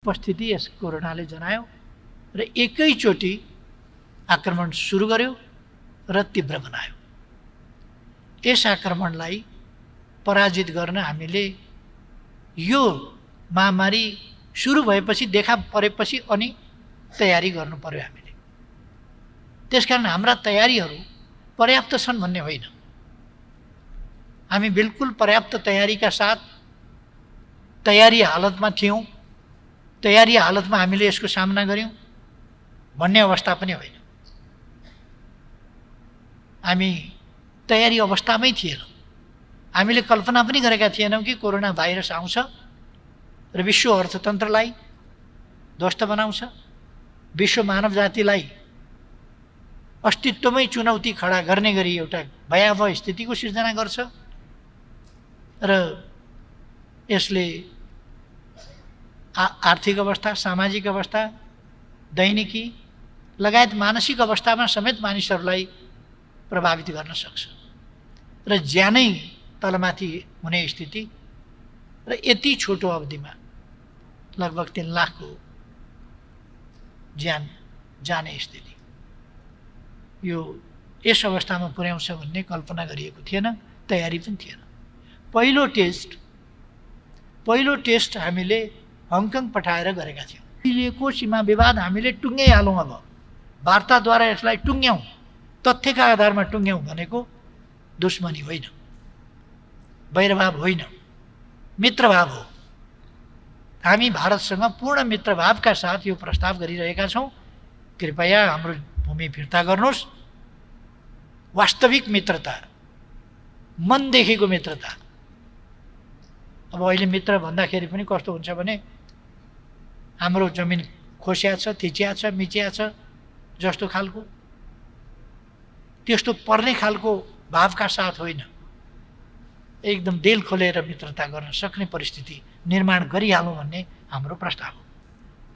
उपस्थिति यस कोरोनाले जनायो र एकैचोटि आक्रमण सुरु गर्यो र तीव्र बनायो। यस आक्रमणलाई पराजित गर्न हामीले यो महामारी सुरु भएपछि देखा परेपछि अनि तयारी गर्नु पर्यो हामीले। त्यसकारण हाम्रा तयारीहरू पर्याप्त छन् भन्ने होइन। हामी बिल्कुल पर्याप्त तयारीका साथ तयारी हालतमा थियौँ, तयारी हालतमा हामीले यसको सामना गर्यौँ भन्ने अवस्था पनि होइन। हामी तयारी अवस्थामै थिएनौँ। हामीले कल्पना पनि गरेका थिएनौँ कि कोरोना भाइरस आउँछ र विश्व अर्थतन्त्रलाई ध्वस्त बनाउँछ, विश्व मानव जातिलाई अस्तित्वमै चुनौती खडा गर्ने गरी एउटा भयावह स्थितिको सिर्जना गर्छ र यसले आर्थिक अवस्था, सामाजिक अवस्था, दैनिकी लगायत मानसिक अवस्थामा समेत मानिसहरूलाई प्रभावित गर्न सक्छ र ज्यानै तलमाथि हुने स्थिति र यति छोटो अवधिमा लगभग 3 लाखको ज्यान जाने स्थिति, यो यस अवस्थामा पुर्याउँछ भन्ने कल्पना गरिएको थिएन, तयारी पनि थिएन। पहिलो टेस्ट हामीले हङकङ पठाएर गरेका थियौँ। अहिलेको सीमा विवाद हामीले टुङ्ग्याइहालौँ, अब वार्ताद्वारा यसलाई टुङ्ग्याउँ, तथ्यका आधारमा टुङ्ग्याउँ भनेको दुश्मनी होइन, वैरभाव होइन, मित्रभाव हो। हामी भारतसँग पूर्ण मित्रभावका साथ यो प्रस्ताव गरिरहेका छौँ, कृपया हाम्रो भूमि फिर्ता गर्नुहोस्। वास्तविक मित्रता, मनदेखिको मित्रता। अब अहिले मित्र भन्दाखेरि पनि कस्तो हुन्छ भने हाम्रो जमिन खोस्या छ, थिचिया छ, मिचिया छ जस्तो खालको, त्यस्तो पर्ने खालको भावका साथ होइन, एकदम दिल खोलेर मित्रता गर्न सक्ने परिस्थिति निर्माण गरिहालौँ भन्ने हाम्रो प्रस्ताव हो।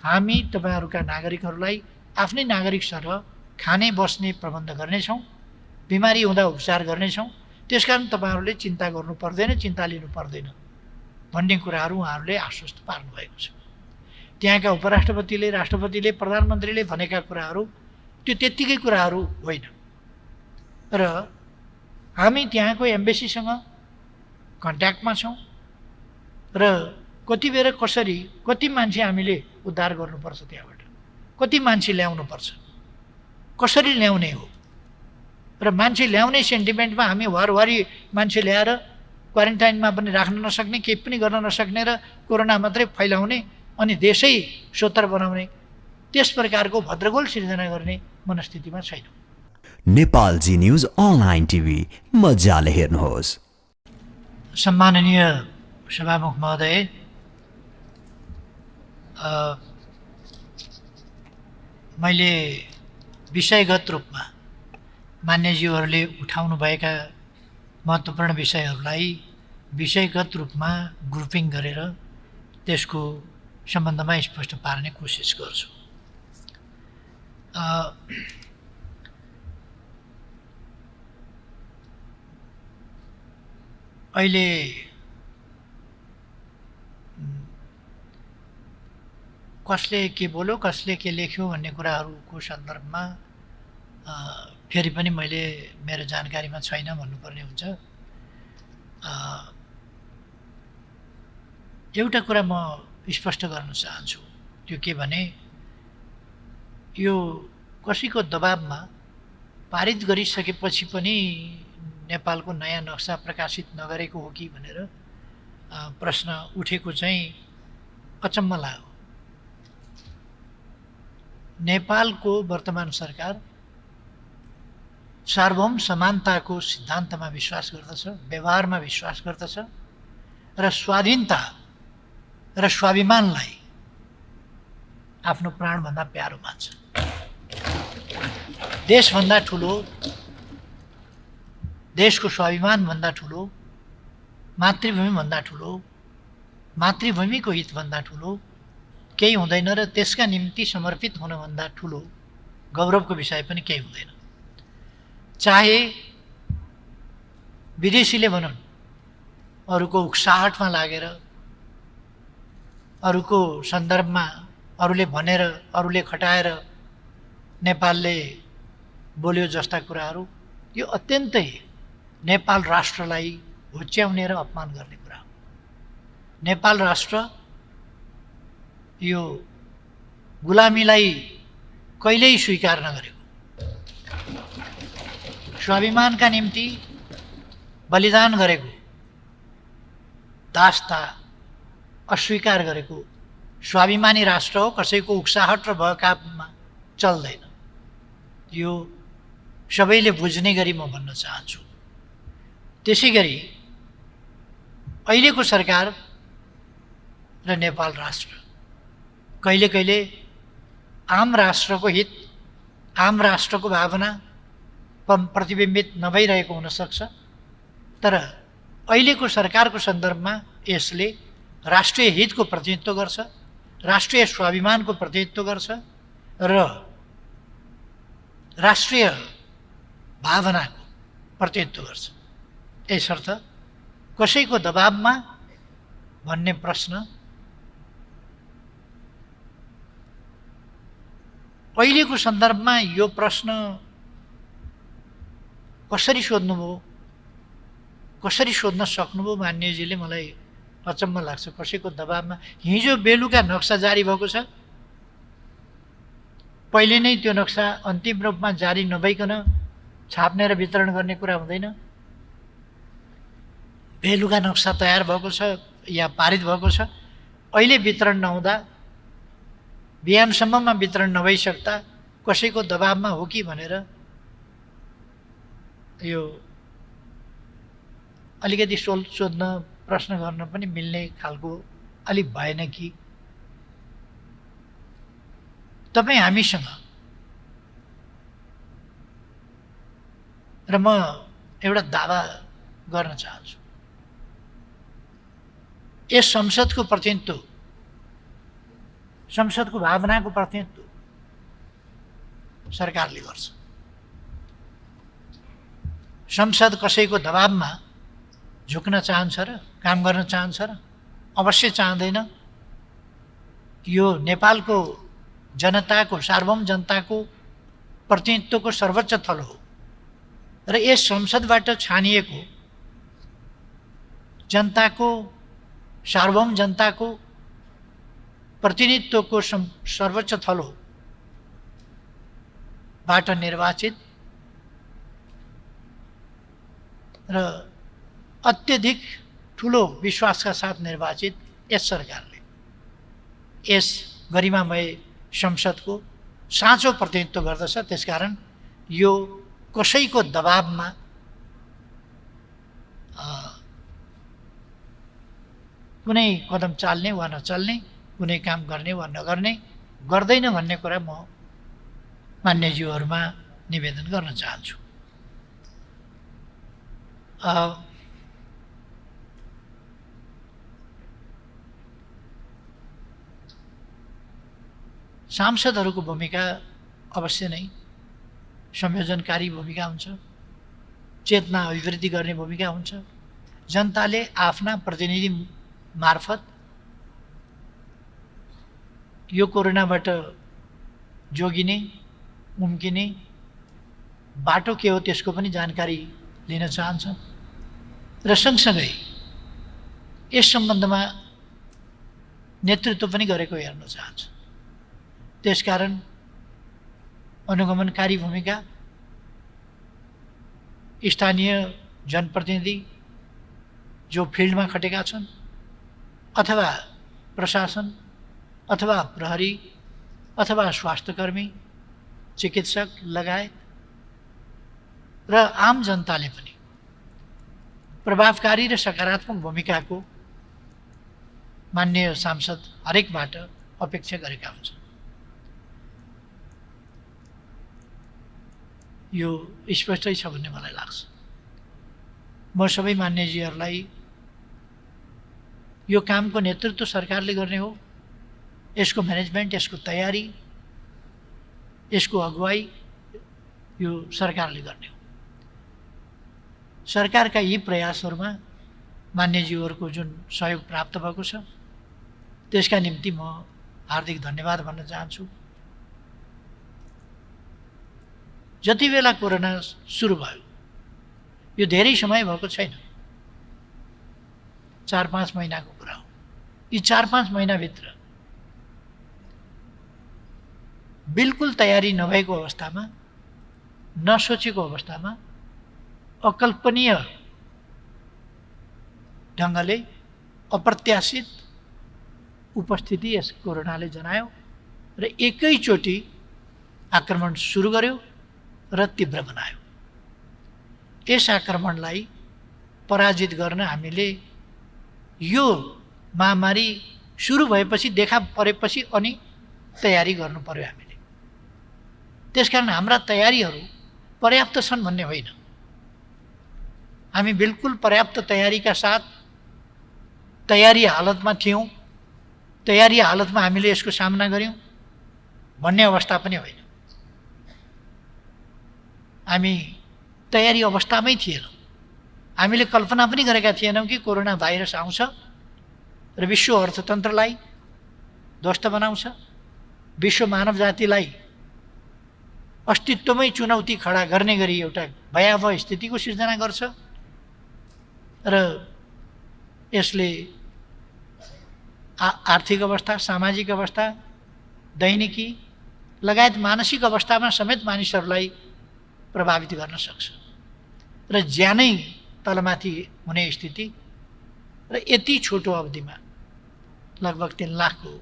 हामी तपाईँहरूका नागरिकहरूलाई आफ्नै नागरिक सरह खाने बस्ने प्रबन्ध गर्नेछौँ, बिमारी हुँदा उपचार गर्नेछौँ। त्यसकारण तपाईँहरूले चिन्ता गर्नु पर्दैन, चिन्ता लिनु पर्दैन भन्ने कुराहरू उहाँहरूले आश्वस्त पार्नुभएको छ। त्यहाँका उपराष्ट्रपतिले, राष्ट्रपतिले, प्रधानमन्त्रीले भनेका कुराहरू त्यो त्यत्तिकै कुराहरू होइन र हामी त्यहाँको एम्बेसीसँग कन्ट्याक्टमा छौँ र कति बेर कसरी कति मान्छे हामीले उद्धार गर्नुपर्छ, त्यहाँबाट कति मान्छे ल्याउनुपर्छ, कसरी ल्याउने हो र मान्छे ल्याउने सेन्टिमेन्टमा हामी वारवारी मान्छे ल्याएर क्वारेन्टाइनमा पनि राख्न नसक्ने, केही पनि गर्न नसक्ने र कोरोना मात्रै फैलाउने अनि देशै सोतर बनाउने त्यस प्रकारको भद्रगोल सिर्जना गर्ने मनस्थितिमा छैनौँ। नेपालजी न्यूज अनलाइन टिभी, मजाले हेर्नुहोस्। सम्माननीय सभामुख महोदय, मैले विषयगत रूपमा मान्यज्यूहरूले उठाउनुभएका महत्त्वपूर्ण विषयहरूलाई विषयगत रूपमा ग्रुपिङ गरेर त्यसको सम्बन्धमा स्पष्ट पार्ने कोसिस गर्छु। अहिले कसले के बोल्यो, कसले के लेख्यो भन्ने कुराहरूको सन्दर्भमा फेरि पनि मैले मेरो जानकारीमा छैन भन्नुपर्ने हुन्छ। एउटा कुरा म स्पष्ट गर्न चाहन्छु, त्यो के भने यो कसैको दबाबमा पारित गरिसकेपछि पनि नेपालको नयाँ नक्सा प्रकाशित नगरेको हो कि भनेर प्रश्न उठेको चाहिँ अचम्म लाग्यो। नेपालको वर्तमान सरकार सार्वभौम समानताको सिद्धान्तमा विश्वास गर्दछ, व्यवहारमा विश्वास गर्दछ र स्वाधीनता र स्वाभिमानलाई आफ्नो प्राणभन्दा प्यारो मान्छ। देशभन्दा ठुलो, देशको स्वाभिमानभन्दा ठुलो, मातृभूमिभन्दा ठुलो, मातृभूमिको हितभन्दा ठुलो केही हुँदैन र त्यसका निम्ति समर्पित हुनभन्दा ठुलो गौरवको विषय पनि केही हुँदैन। चाहे विदेशीले भनौँ, अरूको उक्साहटमा लागेर, अरूको सन्दर्भमा अरूले भनेर अरूले खटाएर नेपालले बोल्यो जस्ता कुराहरू यो अत्यन्तै नेपाल राष्ट्रलाई हुच्याउने र अपमान गर्ने कुरा हो। नेपाल राष्ट्र यो गुलामीलाई कहिल्यै स्वीकार नगरेको, स्वाभिमानका निम्ति बलिदान गरेको, दासता अस्वीकार गरेको स्वाभिमानी राष्ट्र हो। कसैको उक्साहट र भयकापमा चल्दैन। यो सबैले बुझ्ने गरी म भन्न चाहन्छु। त्यसै गरी अहिलेको सरकार र नेपाल राष्ट्र कहिले कहिले आम राष्ट्रको हित, आम राष्ट्रको भावना प्रतिबिम्बित नभइरहेको हुनसक्छ, तर अहिलेको सरकारको सन्दर्भमा यसले राष्ट्रिय हितको प्रतिनिधित्व गर्छ, राष्ट्रिय स्वाभिमानको प्रतिनिधित्व गर्छ र राष्ट्रिय भावनाको प्रतिनिधित्व गर्छ। यसर्थ कसैको दबाबमा भन्ने प्रश्न अहिलेको सन्दर्भमा यो प्रश्न कसरी सोध्नुभयो, कसरी सोध्न सक्नुभयो मान्यजीले, मलाई अचम्म लाग्छ। कसैको दबाबमा हिजो बेलुका नक्सा जारी भएको छ, पहिले नै त्यो नक्सा अन्तिम रूपमा जारी नभइकन छाप्ने र वितरण गर्ने कुरा हुँदैन। बेलुका नक्सा तयार भएको छ या पारित भएको छ, अहिले वितरण नहुँदा, बिहानसम्ममा वितरण नभइसक्दा कसैको दबाबमा हो कि भनेर यो अलिकति सोध्न प्रश्न गर्न पनि मिल्ने खालको अलिक भएन कि? तपाईँ हामीसँग र म एउटा दावा गर्न चाहन्छु, यस संसदको प्रतिनिधित्व, संसदको भावनाको प्रतिनिधित्व सरकारले गर्छ। संसद कसैको दबाबमा झुक्न चाहन्छ र काम गर्न चाहन्छ र? अवश्य चाहँदैन। यो नेपालको जनताको, सार्वभौम जनताको प्रतिनिधित्वको सर्वोच्च थलो हो र यस संसदबाट छानिएको जनताको, सार्वभौम जनताको प्रतिनिधित्वको सर्वोच्च थलो बाट निर्वाचित र अत्यधिक ठुलो विश्वासका साथ निर्वाचित यस सरकारले यस गरिमामय संसदको साँचो प्रतिनिधित्व गर्दछ। त्यसकारण यो कसैको दबाबमा कुनै कदम चाल्ने वा नचाल्ने, कुनै काम गर्ने वा नगर्ने, गर्दैन भन्ने कुरा म मान्यज्यूहरूमा निवेदन गर्न चाहन्छु। सांसदहरूको भूमिका अवश्य नै संयोजनकारी भूमिका हुन्छ, चेतना अभिवृद्धि गर्ने भूमिका हुन्छ। जनताले आफ्ना प्रतिनिधि मार्फत यो कोरोनाबाट जोगिने, उम्किने बाटो के हो त्यसको पनि जानकारी लिन चाहन्छ र सँगसँगै यस सम्बन्धमा नेतृत्व पनि गरेको हेर्न चाहन्छ। त्यसकारण अनुगमनकारी भूमिका, स्थानीय जनप्रतिनिधि जो फिल्डमा खटेका छन्, अथवा प्रशासन, अथवा प्रहरी, अथवा स्वास्थ्यकर्मी, चिकित्सक लगायत र आम जनताले पनि प्रभावकारी र सकारात्मक भूमिकाको मान्य सांसद हरेकबाट अपेक्षा गरेका हुन्छन्। यो स्पष्टै छ भन्ने मलाई लाग्छ। म सबै मान्यजीहरूलाई यो कामको नेतृत्व सरकारले गर्ने हो, यसको म्यानेजमेन्ट, यसको तयारी, यसको अगुवाई यो सरकारले गर्ने हो। सरकारका यी प्रयासहरूमा मान्यज्यूहरूको जुन सहयोग प्राप्त भएको छ त्यसका निम्ति म हार्दिक धन्यवाद भन्न चाहन्छु। जति बेला कोरोना सुरु भयो, यो धेरै समय भएको छैन, 4-5 महिनाको कुरा हो। यी 4-5 महिनाभित्र बिल्कुल तयारी नभएको अवस्थामा, नसोचेको अवस्थामा, अकल्पनीय ढङ्गले अप्रत्याशित उपस्थिति यस कोरोनाले जनायो र एकैचोटि आक्रमण सुरु गर्यो र तीव्र बनायो। यस आक्रमणलाई पराजित गर्न हामीले यो महामारी सुरु भएपछि, देखा परेपछि अनि तयारी गर्नु पर्यो हामीले। त्यसकारण हाम्रा तयारीहरू पर्याप्त छन् भन्ने होइन, हामी बिल्कुल पर्याप्त तयारीका साथ तयारी हालतमा थियौँ, तयारी हालतमा हामीले यसको सामना गऱ्यौँ भन्ने अवस्था पनि होइन। हामी तयारी अवस्थामै थिएनौँ। हामीले कल्पना पनि गरेका थिएनौँ कि कोरोना भाइरस आउँछ र विश्व अर्थतन्त्रलाई ध्वस्त बनाउँछ, विश्व मानव जातिलाई अस्तित्वमै चुनौती खडा गर्ने गरी एउटा भयावह स्थितिको सिर्जना गर्छ र यसले आर्थिक अवस्था, सामाजिक अवस्था, दैनिकी लगायत मानसिक अवस्थामा समेत मानिसहरूलाई प्रभावित गर्न सक्छ र ज्यानै तलमाथि हुने स्थिति र यति छोटो अवधिमा लगभग 3 लाखको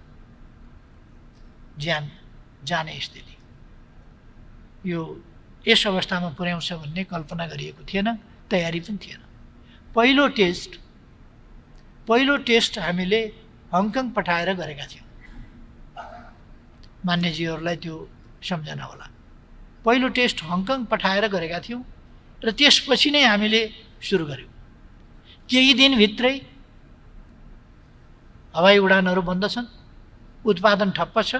ज्यान जाने स्थिति, यो यस अवस्थामा पुर्याउँछ भन्ने कल्पना गरिएको थिएन, तयारी पनि थिएन। पहिलो टेस्ट हामीले हङकङ पठाएर गरेका थियौँ। मान्यजीहरूलाई त्यो सम्झना होला। पहिलो टेस्ट हङकङ पठाएर गरेका थियौँ र त्यसपछि नै हामीले सुरु गर्यौँ। केही दिनभित्रै हवाई उडानहरू बन्द छन्, उत्पादन ठप्प छ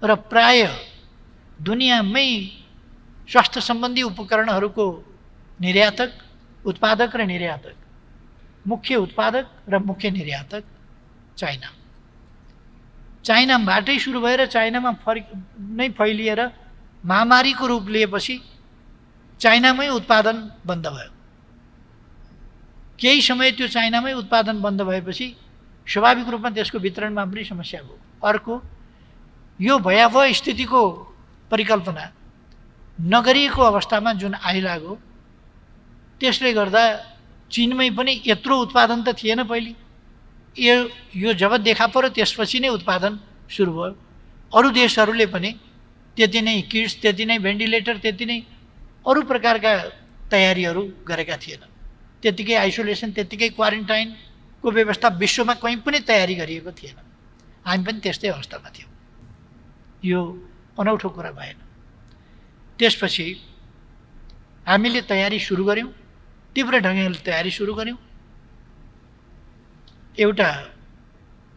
र प्राय दुनियाँमै स्वास्थ्य सम्बन्धी उपकरणहरूको निर्यातक, उत्पादक र निर्यातक, मुख्य उत्पादक र मुख्य निर्यातक चाइना। चाइनाबाटै सुरु भएर चाइनामा नै फैलिएर महामारीको रूप लिएपछि चाइनामै उत्पादन बन्द भयो। केही समय त्यो चाइनामै उत्पादन बन्द भएपछि स्वाभाविक रूपमा त्यसको वितरणमा पनि समस्या भयो। अर्को, यो भयावह स्थितिको परिकल्पना नगरिएको अवस्थामा जुन आइलाग्यो, त्यसले गर्दा चीनमै पनि यत्रो उत्पादन त थिएन पहिले। यो जब देखा पर्यो त्यसपछि नै उत्पादन सुरु भयो। अरू देशहरूले पनि त्यति नै किट्स, त्यति नै भेन्टिलेटर, त्यति नै अरू प्रकारका तयारीहरू गरेका थिएनन्। त्यतिकै आइसोलेसन, त्यतिकै क्वारेन्टाइनको व्यवस्था विश्वमा कहीँ पनि तयारी गरिएको थिएन। हामी पनि त्यस्तै अवस्थामा थियौँ। यो अनौठो कुरा भएन। त्यसपछि हामीले तयारी सुरु गऱ्यौँ, तीव्र ढङ्गले तयारी सुरु गऱ्यौँ। एउटा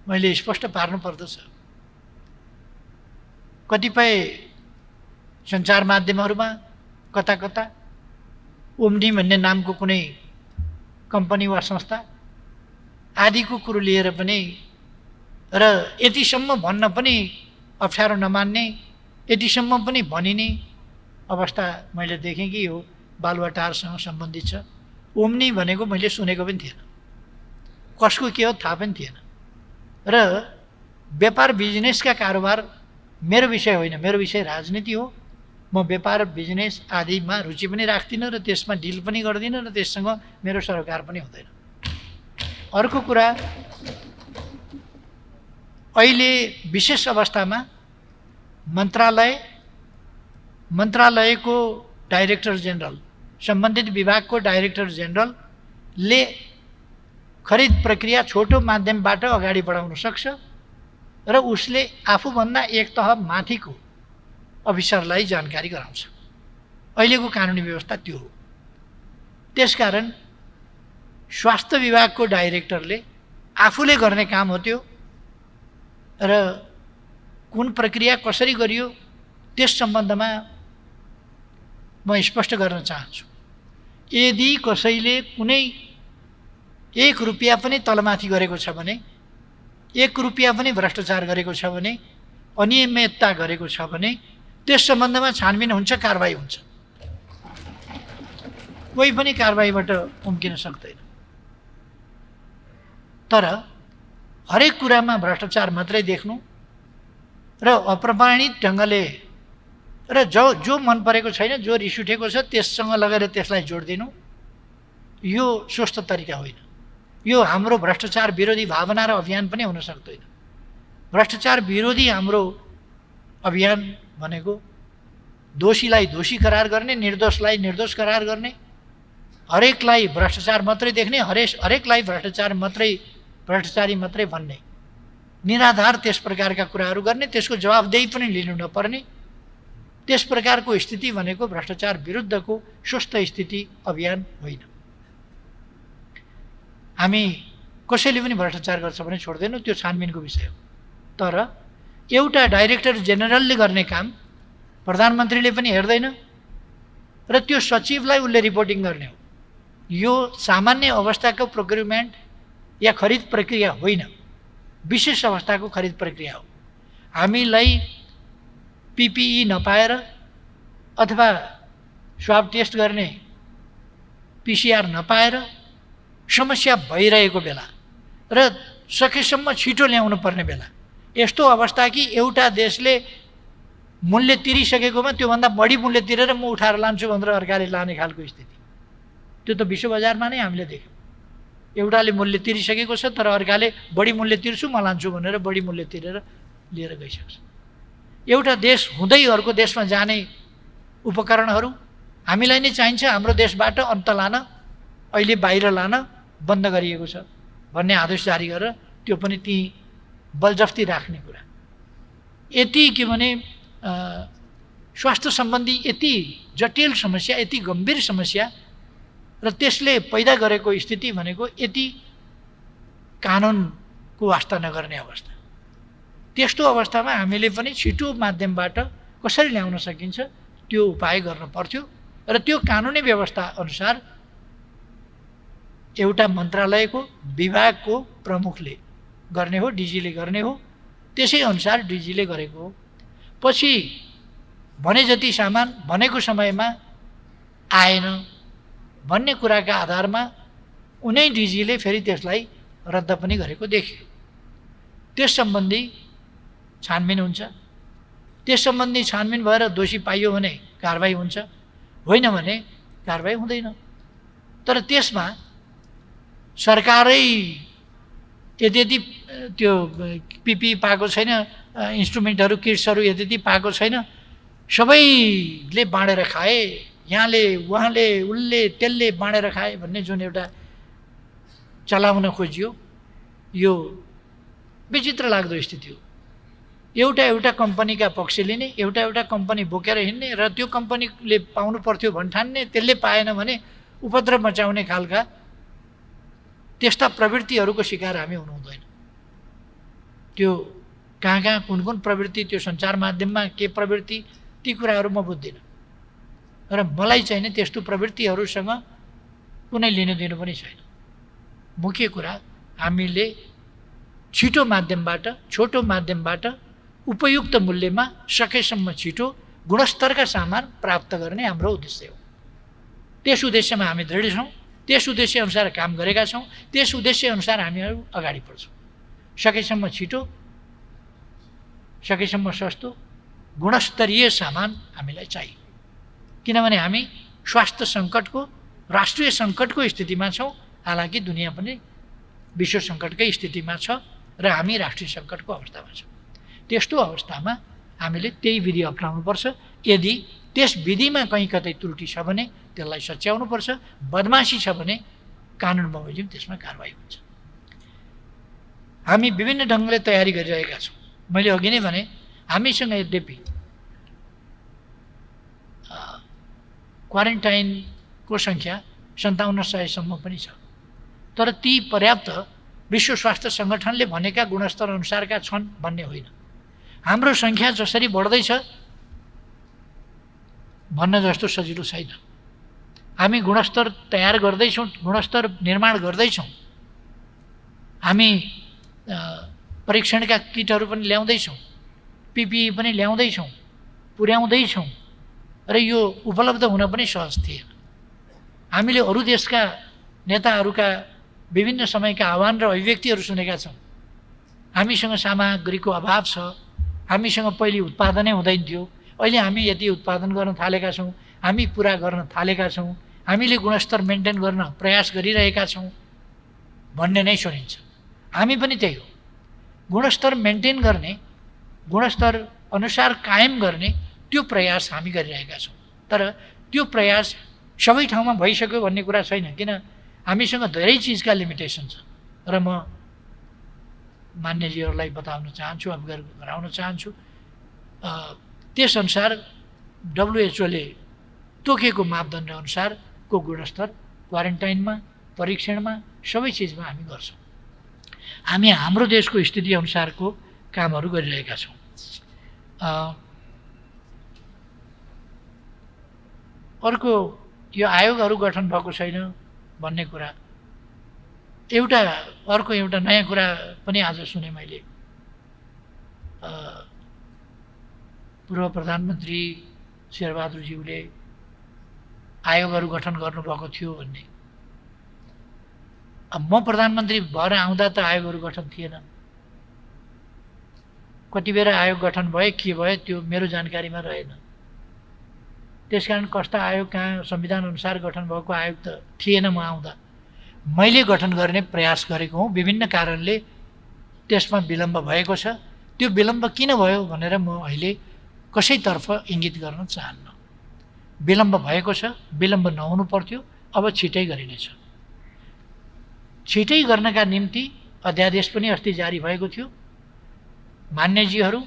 मैले स्पष्ट पार्नु पर्दछ, कतिपय सञ्चार माध्यमहरूमा कता कता ओम्नी भन्ने नामको कुनै कम्पनी वा संस्था आदिको कुरो लिएर पनि र यतिसम्म भन्न पनि अप्ठ्यारो नमान्ने, यतिसम्म पनि भनिने अवस्था मैले देखेँ कि यो बालुवाटारसँग सम्बन्धित छ। ओम्नी भनेको मैले सुनेको पनि थिएन, कसको के हो थाहा पनि थिएन। र व्यापार बिजनेसका कारोबार मेरो विषय होइन, मेरो विषय राजनीति हो। म व्यापार बिजनेस आदिमा रुचि पनि राख्दिनँ र त्यसमा डिल पनि गर्दिनँ र त्यससँग मेरो सरोकार पनि हुँदैन। अर्को कुरा, अहिले विशेष अवस्थामा मन्त्रालयको डाइरेक्टर जेनरल, सम्बन्धित विभागको डाइरेक्टर जेनरलले खरिद प्रक्रिया छोटो माध्यमबाट अगाडि बढाउन सक्छ र उसले आफूभन्दा एक तह माथिको अफिसरलाई जानकारी गराउँछ। अहिलेको कानुनी व्यवस्था त्यो हो। त्यसकारण स्वास्थ्य विभागको डाइरेक्टरले आफूले गर्ने काम हो त्यो, र कुन प्रक्रिया कसरी गरियो त्यस सम्बन्धमा म स्पष्ट गर्न चाहन्छु। यदि कसैले कुनै 1 रुपियाँ पनि तलमाथि गरेको छ भने 1 रुपियाँ पनि भ्रष्टाचार गरेको छ भने, अनियमितता गरेको छ भने त्यस सम्बन्धमा छानबिन हुन्छ, कारबाही हुन्छ। कोही पनि कारबाहीबाट उम्किन सक्दैन। तर हरेक कुरामा भ्रष्टाचार मात्रै देख्नु र अप्रमाणित ढङ्गले र जो मन परेको छैन, जो रिस उठेको छ त्यससँग लगेर त्यसलाई जोडिदिनु, यो स्वस्थ तरिका होइन। यो हाम्रो भ्रष्टाचार विरोधी भावना र अभियान पनि हुन सक्दैन। भ्रष्टाचार विरोधी हाम्रो अभियान भनेको दोषीलाई दोषी करार गर्ने, निर्दोषलाई निर्दोष करार गर्ने, हरेकलाई भ्रष्टाचार मात्रै देख्ने, हरेकलाई भ्रष्टाचारी मात्रै भन्ने, निराधार त्यस प्रकारका कुराहरू गर्ने, त्यसको जवाबदेही पनि लिनु नपर्ने, त्यस प्रकारको स्थिति भनेको भ्रष्टाचार विरुद्धको स्वस्थ स्थिति अभियान होइन। हामी कसैले पनि भ्रष्टाचार गर्छ भने छोड्दैनौँ, त्यो छानबिनको विषय हो। तर एउटा डाइरेक्टर जेनरलले गर्ने काम प्रधानमन्त्रीले पनि हेर्दैन र त्यो सचिवलाई उसले रिपोर्टिङ गर्ने हो। यो सामान्य अवस्थाको प्रोक्युरमेन्ट या खरिद प्रक्रिया होइन, विशेष अवस्थाको खरिद प्रक्रिया हो। हामीलाई पिपिई नपाएर अथवा स्वाब टेस्ट गर्ने पिसिआर नपाएर समस्या भइरहेको बेला र सकेसम्म छिटो ल्याउनु पर्ने बेला, यस्तो अवस्था कि एउटा देशले मूल्य तिरिसकेकोमा त्योभन्दा बढी मूल्य तिरेर म उठाएर लान्छु भनेर अर्काले लाने खालको स्थिति, त्यो त विश्व बजारमा नै हामीले देख्यौँ। एउटाले मूल्य तिरिसकेको छ तर अर्काले बढी मूल्य तिर्छु म लान्छु भनेर बढी मूल्य तिरेर लिएर गइसक्छ। एउटा देश हुँदै अर्को देशमा जाने उपकरणहरू हामीलाई नै चाहिन्छ, हाम्रो देशबाट अन्त लान, अहिले बाहिर लान बन्द गरिएको छ भन्ने आदेश जारी गरेर त्यो पनि ती बलजफ्ती राख्ने कुरा। यति के भने स्वास्थ्य सम्बन्धी यति जटिल समस्या, यति गम्भीर समस्या र त्यसले पैदा गरेको स्थिति भनेको यति कानुनको वास्ता नगर्ने अवस्था। त्यस्तो अवस्थामा हामीले पनि छिटो माध्यमबाट कसरी ल्याउन सकिन्छ त्यो उपाय गर्न पर्थ्यो र त्यो कानुनी व्यवस्था अनुसार एउटा मन्त्रालयको विभागको प्रमुखले गर्ने हो, डिजीले गर्ने हो, त्यसै अनुसार डिजीले गरेको हो। पछि भने जति सामान भनेको समयमा आएन भन्ने कुराका आधारमा उनै डिजीले फेरि त्यसलाई रद्द पनि गरेको देखियो। त्यस सम्बन्धी छानबिन हुन्छ, त्यस सम्बन्धी छानबिन भएर दोषी पाइयो भने कारबाही हुन्छ, होइन भने कारबाही हुँदैन। तर त्यसमा सरकारै यदि त्यो पिपी पाएको छैन, इन्स्ट्रुमेन्टहरू किट्सहरू यदि पाएको छैन, सबैले बाँडेर खाए, यहाँले उहाँले उसले त्यसले बाँडेर खाए भन्ने जुन एउटा चलाउन खोजियो, यो विचित्र लाग्दो स्थिति हो। एउटा कम्पनीका पक्ष लिने, एउटा कम्पनी बोकेर हिँड्ने र त्यो कम्पनीले पाउनु पर्थ्यो भन्ठान्ने, त्यसले पाएन भने उपद्रव मचाउने खालका त्यस्ता प्रवृत्तिहरूको शिकार हामी हुनु हुँदैन। त्यो कहाँ कुन प्रवृत्ति, त्यो सञ्चार माध्यममा के प्रवृत्ति, ती कुराहरू म बुझ्दिनँ र मलाई चाहिँ नि त्यस्तो प्रवृत्तिहरूसँग कुनै लिनु दिनु पनि छैन। मुख्य कुरा हामीले छिटो माध्यमबाट, छोटो माध्यमबाट उपयुक्त मूल्यमा सकेसम्म छिटो गुणस्तरका सामान प्राप्त गर्ने हाम्रो उद्देश्य हो। त्यस उद्देश्यमा हामी दृढ छौँ, त्यस उद्देश्य अनुसार काम गरेका छौँ, त्यस उद्देश्य अनुसार हामीहरू अगाडि बढ्छौँ। सकेसम्म छिटो, सकेसम्म सस्तो, गुणस्तरीय सामान हामीलाई चाहियो। किनभने हामी स्वास्थ्य सङ्कटको, राष्ट्रिय सङ्कटको स्थितिमा छौँ, हालाकि दुनियाँ पनि विश्व सङ्कटकै स्थितिमा छ र हामी राष्ट्रिय सङ्कटको अवस्थामा छौँ। त्यस्तो अवस्थामा हामीले त्यही विधि अपनाउनुपर्छ। यदि त्यस विधिमा कहीँ कतै त्रुटि छ भने त्यसलाई सच्याउनुपर्छ, बदमासी छ भने कानुन बमोजिम त्यसमा कारबाही हुन्छ। हामी विभिन्न ढङ्गले तयारी गरिरहेका छौँ। मैले अघि नै भने हामीसँग यद्यपि क्वारेन्टाइनको सङ्ख्या 5700सम्म पनि छ, तर ती पर्याप्त विश्व स्वास्थ्य सङ्गठनले भनेका गुणस्तर अनुसारका छन् भन्ने होइन। हाम्रो सङ्ख्या जसरी बढ्दैछ भन्न जस्तो सजिलो छैन। हामी गुणस्तर तयार गर्दैछौँ, गुणस्तर निर्माण गर्दैछौँ। हामी परीक्षणका किटहरू पनि ल्याउँदैछौँ, पिपिई पनि ल्याउँदैछौँ, पुर्याउँदैछौँ र यो उपलब्ध हुन पनि सहज थिएन। हामीले अरू देशका नेताहरूका विभिन्न समयका आह्वान र अभिव्यक्तिहरू सुनेका छौँ। हामीसँग सामग्रीको अभाव छ, हामीसँग पहिले उत्पादनै हुँदैन थियो, अहिले हामी यति उत्पादन गर्न थालेका छौँ, हामी पुरा गर्न थालेका छौँ, हामीले गुणस्तर मेन्टेन गर्न प्रयास गरिरहेका छौँ भन्ने नै सुनिन्छ। हामी पनि त्यही हो, गुणस्तर मेन्टेन गर्ने, गुणस्तर अनुसार कायम गर्ने त्यो प्रयास हामी गरिरहेका छौँ। तर त्यो प्रयास सबै ठाउँमा भइसक्यो भन्ने कुरा छैन, किन हामीसँग धेरै चिजका लिमिटेसन छ। र म मान्यजीहरूलाई बताउन चाहन्छु, अवगत गराउन चाहन्छु, त्यसअनुसार WHO ले तोकेको मापदण्ड अनुसारको गुणस्तर क्वारेन्टाइनमा, परीक्षणमा, सबै चिजमा हामी गर्छौँ। हामी हाम्रो देशको स्थिति अनुसारको कामहरू गरिरहेका छौँ। अर्को यो आयोगहरू गठन भएको छैन भन्ने कुरा, अर्को एउटा नयाँ कुरा पनि आज सुने मैले। पूर्व प्रधानमन्त्री शेरबहादुरज्यूले आयोगहरू गठन गर्नुभएको थियो भन्ने। अब म प्रधानमन्त्री भएर आउँदा त आयोगहरू गठन थिएन। कति बेर आयोग गठन भए के भयो त्यो मेरो जानकारीमा रहेन। त्यसकारण कस्ता आयोग कहाँ संविधान अनुसार गठन भएको आयोग त थिएन म आउँदा। मैले गठन गर्ने प्रयास गरेको हुँ, विभिन्न कारणले त्यसमा विलम्ब भएको छ। त्यो विलम्ब किन भयो भनेर म अहिले कसैतर्फ इङ्गित गर्न चाहन्न। विलम्ब भएको छ, विलम्ब नहुनु पर्थ्यो, अब छिटै गरिनेछ। छिटै गर्नका निम्ति अध्यादेश पनि अस्ति जारी भएको थियो। मान्यजीहरू,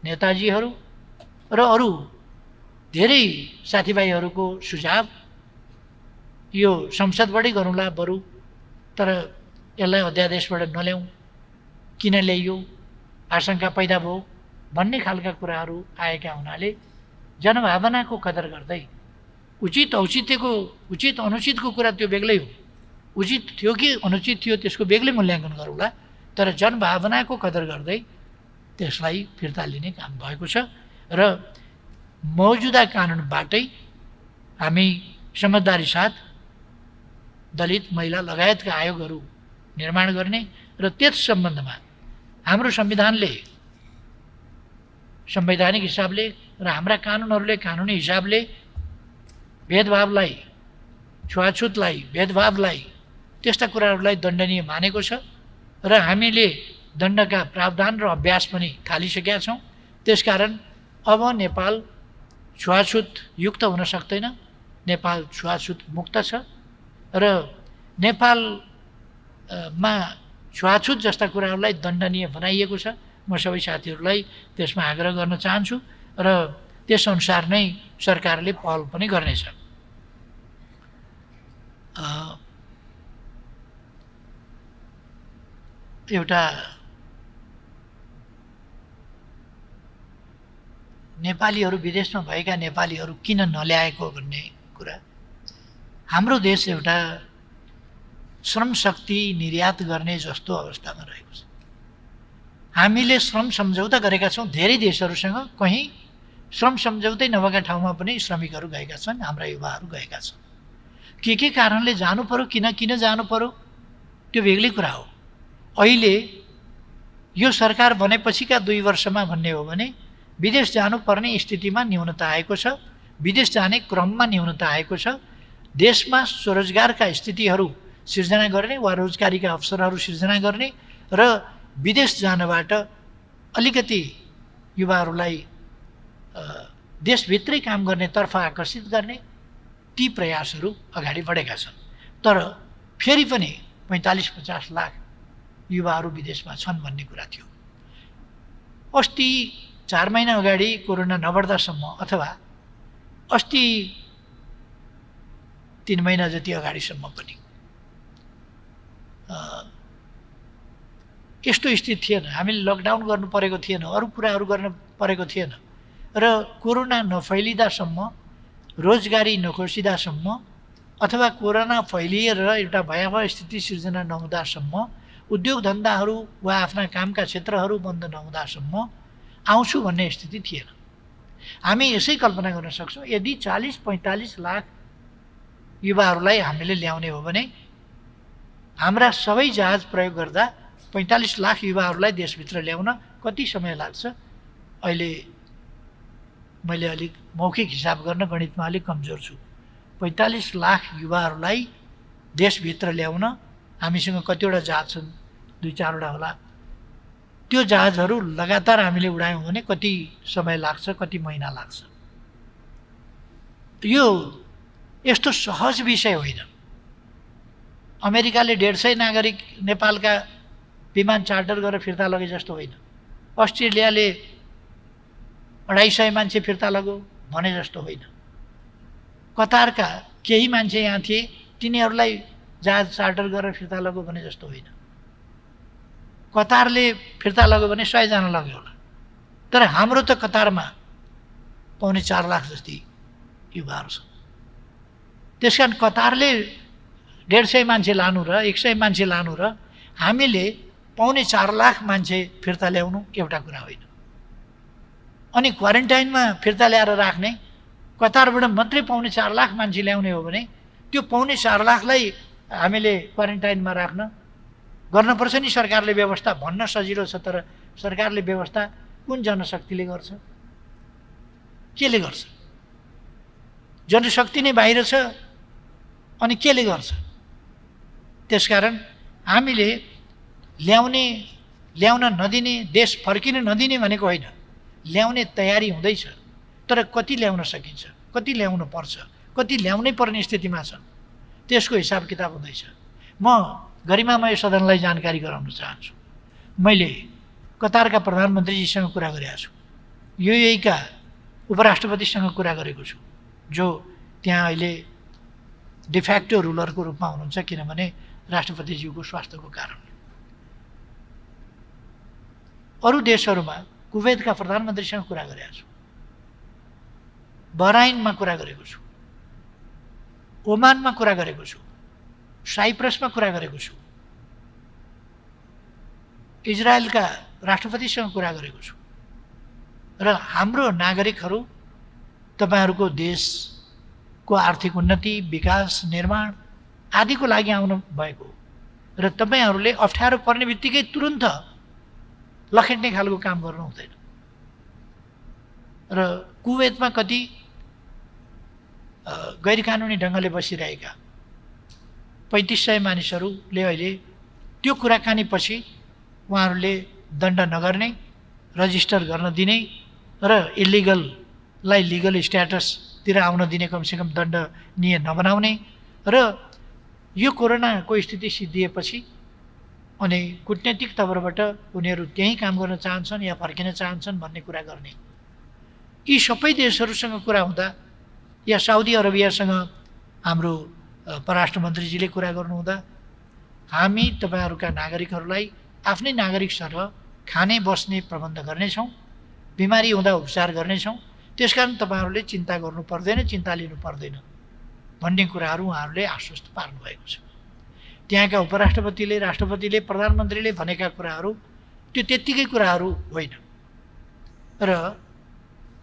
नेताजीहरू र अरू धेरै साथीभाइहरूको सुझाव, यो संसदबाटै गरौँला बरु, तर यसलाई अध्यादेशबाट नल्याउँ, किन ल्याइयो, आशंका पैदा भयो भन्ने खालका कुराहरू आएका हुनाले जनभावनाको कदर गर्दै उचित औचित्यको, उचित अनुचितको कुरा त्यो बेग्लै हो, उचित थियो कि अनुचित थियो त्यसको बेग्लै मूल्याङ्कन गरौँला, तर जनभावनाको कदर गर्दै त्यसलाई फिर्ता लिने काम भएको छ। र मौजुदा कानुनबाटै हामी समझदारी साथ दलित, महिला लगायतका आयोगहरू निर्माण गर्ने र त्यस सम्बन्धमा हाम्रो संविधानले संवैधानिक हिसाबले र हाम्रा कानुनहरूले कानुनी हिसाबले भेदभावलाई, छुवाछुतलाई, भेदभावलाई, त्यस्ता कुराहरूलाई दण्डनीय मानेको छ र हामीले दण्डका प्रावधान र अभ्यास पनि थालिसकेका छौँ। त्यसकारण अब नेपाल छुवाछुत युक्त हुन सक्दैन, नेपाल छुवाछुत मुक्त छ र नेपालमा छुवाछुत जस्ता कुराहरूलाई दण्डनीय बनाइएको छ। म सबै साथीहरूलाई त्यसमा आग्रह गर्न चाहन्छु र त्यसअनुसार नै सरकारले पहल पनि गर्नेछ। एउटा नेपालीहरू, विदेशमा भएका नेपालीहरू किन नल्याएको भन्ने कुरा, हाम्रो देश एउटा श्रम शक्ति निर्यात गर्ने जस्तो अवस्थामा रहेको छ। हामीले श्रम सम्झौता गरेका छौँ धेरै देशहरूसँग, कहीँ श्रम सम्झौतै नभएका ठाउँमा पनि श्रमिकहरू गएका छन्, हाम्रा युवाहरू गएका छन्। के कारणले जानु पर्यो, किन जानु पर्यो त्यो बेग्लै कुरा हो। अहिले यो सरकार बनेपछिका 2 वर्षमा भन्ने हो भने विदेश जानुपर्ने स्थितिमा न्यूनता आएको छ, विदेश जाने क्रममा न्यूनता आएको छ। देशमा स्वरोजगारका स्थितिहरू सिर्जना गर्ने वा रोजगारीका अवसरहरू सिर्जना गर्ने र विदेश जानबाट अलिकति युवाहरूलाई देशभित्रै काम गर्नेतर्फ आकर्षित गर्ने ती प्रयासहरू अगाडि बढेका छन्। तर फेरि पनि 45-50 लाख युवाहरू विदेशमा छन् भन्ने कुरा थियो। अस्ति 4 महिना अगाडि कोरोना नबढ्दासम्म अथवा अस्ति 3 महिना जति अगाडिसम्म पनि यस्तो स्थिति थिएन। हामीले लकडाउन गर्नु परेको थिएन, अरू कुराहरू गर्न परेको थिएन र कोरोना नफैलिदासम्म, रोजगारी नखोसिदासम्म अथवा कोरोना फैलिएर एउटा भयावह स्थिति सिर्जना नहुँदासम्म उद्योग धन्दाहरू वा आफ्ना कामका क्षेत्रहरू बन्द नहुँदासम्म आउँछु भन्ने स्थिति थिएन। हामी यसै कल्पना गर्न सक्छौँ, यदि 40-45 लाख युवाहरूलाई हामीले ल्याउने हो भने हाम्रा सबै जहाज प्रयोग गर्दा 45 लाख युवाहरूलाई देशभित्र ल्याउन कति समय लाग्छ? अहिले मैले अलिक मौखिक हिसाब गर्न गणितमा अलिक कमजोर छु। 45 लाख युवाहरूलाई देशभित्र ल्याउन हामीसँग कतिवटा जहाज छन्? 2-4वटा होला। त्यो जहाजहरू लगातार हामीले उडायौँ भने कति समय लाग्छ, कति महिना लाग्छ? यो यस्तो सहज विषय होइन। अमेरिकाले 150 नागरिक नेपालका विमान चार्टर गरेर फिर्ता लगे जस्तो होइन। अस्ट्रेलियाले 250 मान्छे फिर्ता लग्यो भने जस्तो होइन। कतारका केही मान्छे यहाँ थिए, तिनीहरूलाई जहाज चार्टर गरेर फिर्ता लग्यो भने जस्तो होइन। कतारले फिर्ता लग्यो भने 100 जना लग्यो होला, तर हाम्रो त कतारमा 4.25 लाख जति युवाहरू छन्। त्यसकारण कतारले 150 मान्छे लानु र 100 मान्छे लानु र हामीले 4.25 लाख मान्छे फिर्ता ल्याउनु एउटा कुरा होइन। अनि क्वारेन्टाइनमा फिर्ता ल्याएर राख्ने, कतारबाट मात्रै 4.25 लाख मान्छे ल्याउने हो भने त्यो 4.25 लाखलाई हामीले क्वारेन्टाइनमा राख्न गर्नुपर्छ नि सरकारले व्यवस्था। भन्न सजिलो छ, तर सरकारले व्यवस्था कुन जनशक्तिले गर्छ? केले गर्छ? जनशक्ति नै बाहिर छ, अनि केले गर्छ? त्यसकारण हामीले ल्याउन नदिने, देश फर्किन नदिने भनेको होइन, ल्याउने तयारी हुँदैछ। तर कति ल्याउन सकिन्छ, कति ल्याउनु पर्छ, कति ल्याउनै पर्ने स्थितिमा छन्, त्यसको हिसाब किताब हुँदैछ। म गरिमामय सदनलाई जानकारी गराउन चाहन्छु। मैले कतारका प्रधानमन्त्रीजीसँग कुरा गरेको छु, युएईका उपराष्ट्रपतिसँग कुरा गरेको छु, जो त्यहाँ अहिले डिफ्याक्टो रुलरको रूपमा हुनुहुन्छ, किनभने राष्ट्रपतिज्यूको स्वास्थ्यको कारणले। अरू देशहरूमा कुवेतका प्रधानमन्त्रीसँग कुरा गरेको छु, बहराइनमा कुरा गरेको छु, ओमानमा कुरा गरेको छु, साइप्रसमा कुरा गरेको छु, इजरायलका राष्ट्रपतिसँग कुरा गरेको छु। र हाम्रो नागरिकहरू तपाईँहरूको देशको आर्थिक उन्नति, विकास, निर्माण आदिको लागि आउनु भएको हो। र तपाईँहरूले अप्ठ्यारो पर्ने बित्तिकै तुरुन्त लखेट्ने खालको काम गर्नु हुँदैन। र कुवेतमा कति गैरकानुनी ढङ्गले बसिरहेका 3500 मानिसहरूले अहिले त्यो कुराकानी पछि उहाँहरूले दण्ड नगर्ने, रजिस्टर गर्न दिने र इलिगललाई लिगल स्ट्याटसतिर आउन दिने, कमसेकम दण्डनीय नबनाउने। र यो कोरोनाको स्थिति सिद्धिएपछि अनि कूटनीतिक तवरबाट उनीहरू त्यहीँ काम गर्न चाहन्छन् या फर्किन चाहन्छन् भन्ने कुरा गर्ने। यी सबै देशहरूसँग कुरा हुँदा या साउदी अरबियासँग हाम्रो परराष्ट्र मन्त्रीजीले कुरा गर्नुहुँदा हामी तपाईँहरूका नागरिकहरूलाई आफ्नै नागरिक सरह खाने बस्ने प्रबन्ध गर्नेछौँ, बिमारी हुँदा उपचार गर्नेछौँ। त्यसकारण तपाईँहरूले चिन्ता गर्नु पर्दैन, चिन्ता लिनु पर्दैन भन्ने कुराहरू उहाँहरूले आश्वस्त पार्नुभएको छ। त्यहाँका उपराष्ट्रपतिले, राष्ट्रपतिले, प्रधानमन्त्रीले भनेका कुराहरू त्यो त्यत्तिकै कुराहरू होइन। र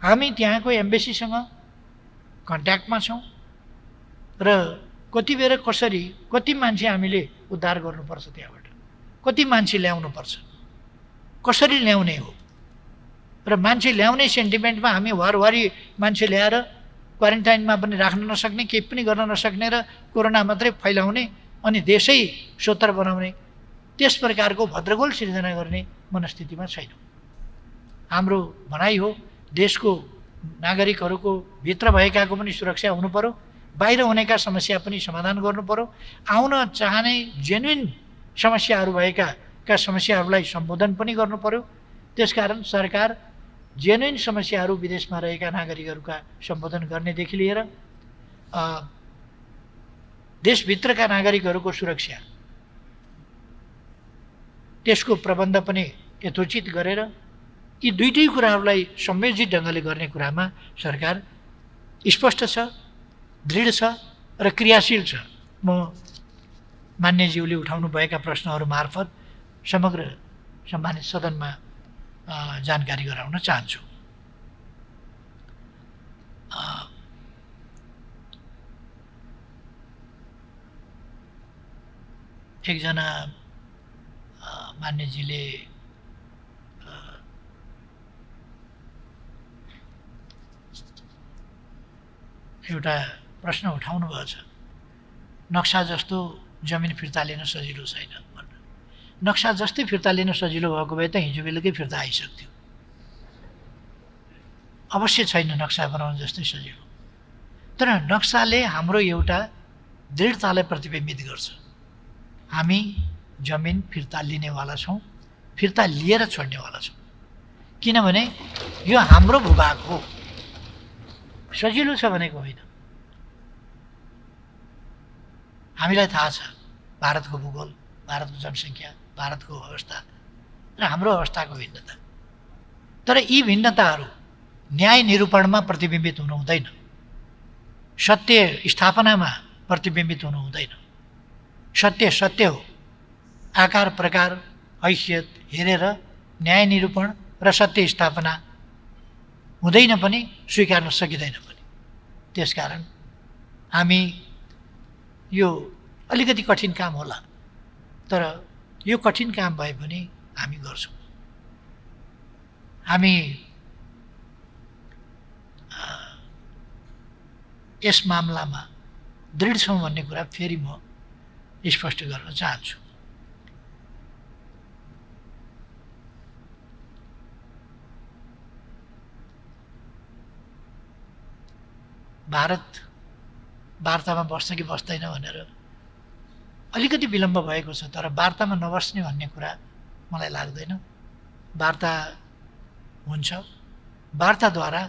हामी त्यहाँको एम्बेसीसँग कन्ट्याक्टमा छौँ र कति बेर कसरी कति मान्छे हामीले उद्धार गर्नुपर्छ, त्यहाँबाट कति मान्छे ल्याउनुपर्छ, कसरी ल्याउने हो। र मान्छे ल्याउने सेन्टिमेन्टमा हामी वारवारी मान्छे ल्याएर क्वारेन्टाइनमा पनि राख्न नसक्ने, केही पनि गर्न नसक्ने र कोरोना मात्रै फैलाउने अनि देशै सोतर बनाउने, त्यस प्रकारको भद्रगोल सिर्जना गर्ने मनस्थितिमा छैनौँ। हाम्रो भनाइ हो देशको नागरिकहरूको भित्र भएकाको पनि सुरक्षा हुनु पर्यो, बाहिर हुनेका समस्या पनि समाधान गर्नु पर्यो, आउन चाहने जेन्युन समस्याहरू भएका समस्याहरूलाई सम्बोधन पनि गर्नु पर्यो। त्यसकारण सरकार जेन्युन समस्याहरू विदेशमा रहेका नागरिकहरूका सम्बोधन गर्नेदेखि लिएर देशभित्रका नागरिकहरूको सुरक्षा त्यसको प्रबन्ध पनि यथोचित गरेर यी दुईटै कुराहरूलाई संयोजित ढङ्गले गर्ने कुरामा सरकार स्पष्ट छ, दृढ छ र क्रियाशील छ। म मान्यज्यूले उठाउनु भएका प्रश्नहरू मार्फत समग्र सम्मानित सदनमा जानकारी गराउन चाहन्छु। एकजना मान्यजीले एउटा प्रश्न उठाउनु भएको छ, नक्सा जस्तो जमिन फिर्ता लिन सजिलो छैन भनेर। नक्सा जस्तै फिर्ता लिन सजिलो भएको भए त हिजो बेलुकै फिर्ता आइसक्थ्यो। अवश्य छैन नक्सा बनाउनु जस्तै सजिलो, तर नक्साले हाम्रो एउटा दृढतालाई प्रतिबिम्बित गर्छ। हामी जमिन फिर्ता लिनेवाला छौँ, फिर्ता लिएर छोड्नेवाला छौँ, किनभने यो हाम्रो भूभाग हो। सजिलो छ भनेको होइन। हामीलाई थाहा छ भारतको भूगोल, भारतको जनसङ्ख्या, भारतको अवस्था र हाम्रो अवस्थाको भिन्नता, तर यी भिन्नताहरू न्याय निरूपणमा प्रतिबिम्बित हुनु हुँदैन, सत्य स्थापनामा प्रतिबिम्बित हुनु हुँदैन। सत्य सत्य हो, आकार प्रकार हैसियत हेरेर न्याय निरूपण र सत्य स्थापना हुँदैन पनि, स्वीकार्न सकिँदैन पनि। त्यसकारण हामी यो अलिकति कठिन काम होला, तर यो कठिन काम भए पनि हामी गर्छौँ। हामी यस मामलामा दृढ छौँ भन्ने कुरा फेरि म स्पष्ट गर्न चाहन्छु। भारत वार्तामा बस्छ कि बस्दैन भनेर अलिकति विलम्ब भएको छ, तर वार्तामा नबस्ने भन्ने कुरा मलाई लाग्दैन। वार्ता हुन्छ, वार्ताद्वारा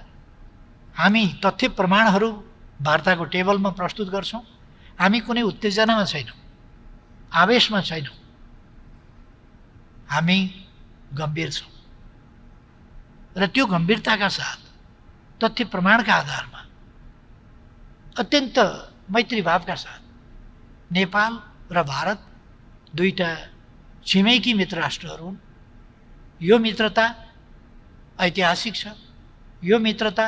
हामी तथ्य प्रमाणहरू वार्ताको टेबलमा प्रस्तुत गर्छौँ। हामी कुनै उत्तेजनामा छैनौँ, आवेशमा छैनौँ, हामी गम्भीर छौँ र त्यो गम्भीरताका साथ तथ्य प्रमाणका आधारमा अत्यन्त मैत्री भावका साथ नेपाल र भारत दुईटा छिमेकी मित्र राष्ट्रहरू हुन्। यो मित्रता ऐतिहासिक छ। यो मित्रता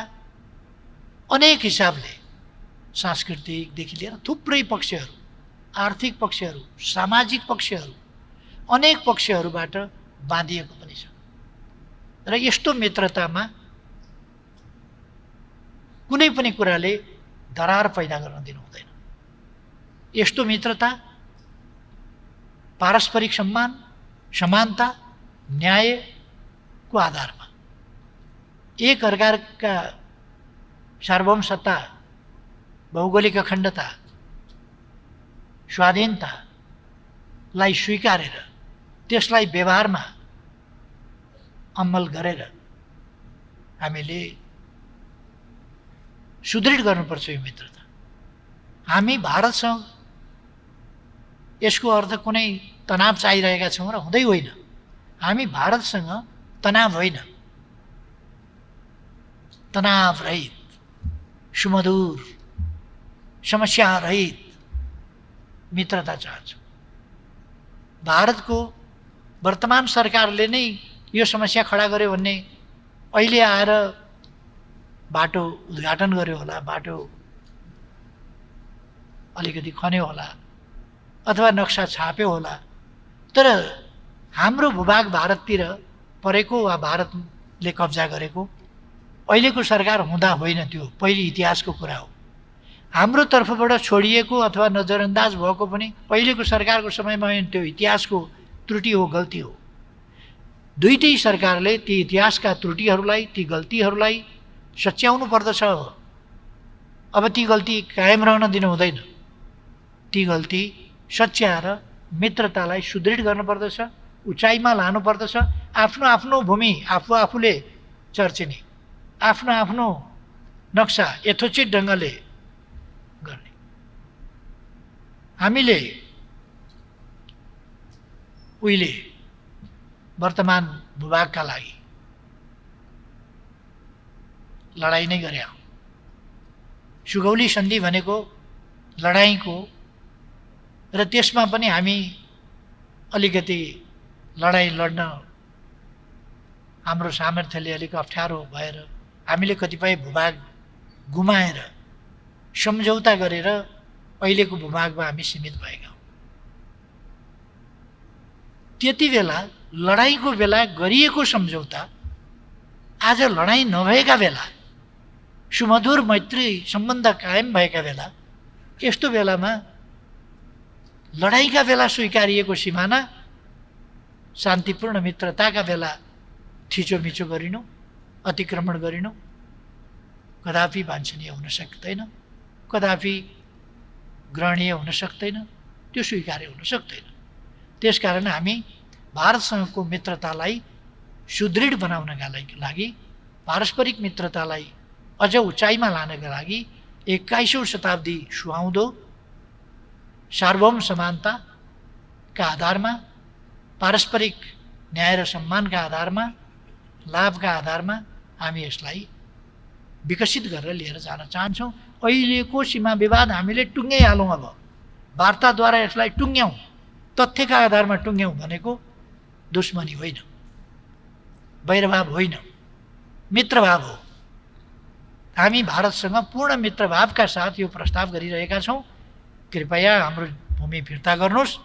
अनेक हिसाबले सांस्कृतिकदेखि लिएर थुप्रै पक्षहरू, आर्थिक पक्षहरू, सामाजिक पक्षहरू, अनेक पक्षहरूबाट बाँधिएको पनि छ र यस्तो मित्रतामा कुनै पनि कुराले दरार पैदा गर्न दिनु हुँदैन। यस्तो मित्रता पारस्परिक सम्मान, समानता, न्यायको आधारमा एक अर्काका सार्वभौम सत्ता, भौगोलिक अखण्डता, स्वाधीनतालाई स्वीकारेर त्यसलाई व्यवहारमा अमल गरेर हामीले सुदृढ गर्नुपर्छ यो मित्रता। हामी भारतसँग यसको अर्थ कुनै तनाव चाहिरहेका छौँ र हुँदै होइन। हामी भारतसँग तनाव होइन, तनाव रहित, सुमधुर, समस्या रहित मित्रता चाहन्छौँ। भारतको वर्तमान सरकारले नै यो समस्या खडा गर्यो भन्ने अहिले आएर बाटो उद्घाटन गर्यो होला, बाटो अलिकति खन्यो होला अथवा नक्सा छाप्यो होला, तर हाम्रो भूभाग भारततिर परेको वा भारतले कब्जा गरेको अहिलेको सरकार हुँदा होइन, त्यो पहिले इतिहासको कुरा हो। हाम्रो तर्फबाट छोडिएको अथवा नजरअन्दाज भएको पनि पहिलेको सरकारको समयमा होइन, त्यो इतिहासको त्रुटि हो, गल्ती हो। दुईटै सरकारले ती इतिहासका त्रुटिहरूलाई, ती गल्तीहरूलाई सच्याउनु पर्दछ। अब ती गल्ती कायम रहन दिनु हुँदैन। ती गल्ती सच्याएर मित्रतालाई सुदृढ गर्नुपर्दछ, उचाइमा लानुपर्दछ। आफ्नो आफ्नो भूमि आफू आफूले चर्चिने, आफ्नो आफ्नो नक्सा यथोचित ढङ्गले गर्ने। हामीले उहिले वर्तमान भूभागका लागि लडाइँ नै गरे हौँ। सुगौली सन्धि भनेको लडाइँको र त्यसमा पनि हामी अलिकति लडाइँ लड्न हाम्रो सामर्थ्यले अलिक अप्ठ्यारो भएर हामीले कतिपय भूभाग गुमाएर सम्झौता गरेर अहिलेको भूभागमा हामी सीमित भएका हौँ। त्यति बेला लडाइँको बेला गरिएको सम्झौता आज लडाइँ नभएका बेला सुमधुर मैत्री सम्बन्ध कायम भएका बेला यस्तो बेलामा लडाइँका बेला स्वीकारिएको सिमाना शान्तिपूर्ण मित्रताका बेला थिचोमिचो गरिनु, अतिक्रमण गरिनु कदापि वाञ्छनीय हुन सक्दैन, कदापि ग्रहणीय हुन सक्दैन, त्यो स्वीकार्य हुन सक्दैन। त्यसकारण हामी भारतसँगको मित्रतालाई सुदृढ बनाउनका लागि, पारस्परिक मित्रतालाई अझ उचाइमा लानका लागि 21औं शताब्दी सुहाउँदो सार्वभौम समानताका आधारमा, पारस्परिक न्याय र सम्मानका आधारमा, लाभका आधारमा हामी यसलाई विकसित गरेर लिएर जान चाहन्छौँ। अहिलेको सीमा विवाद हामीले टुङ्ग्याइहालौँ, अब वार्ताद्वारा यसलाई टुङ्ग्याउँ, तथ्यका आधारमा टुङ्ग्याउँ भनेको दुश्मनी होइन, वैरभाव होइन, मित्रभाव हो। हामी भारतसँग पूर्ण मित्रभावका साथ यो प्रस्ताव गरिरहेका छौँ। कृपया हाम्रो भूमि फिर्ता गर्नुहोस्।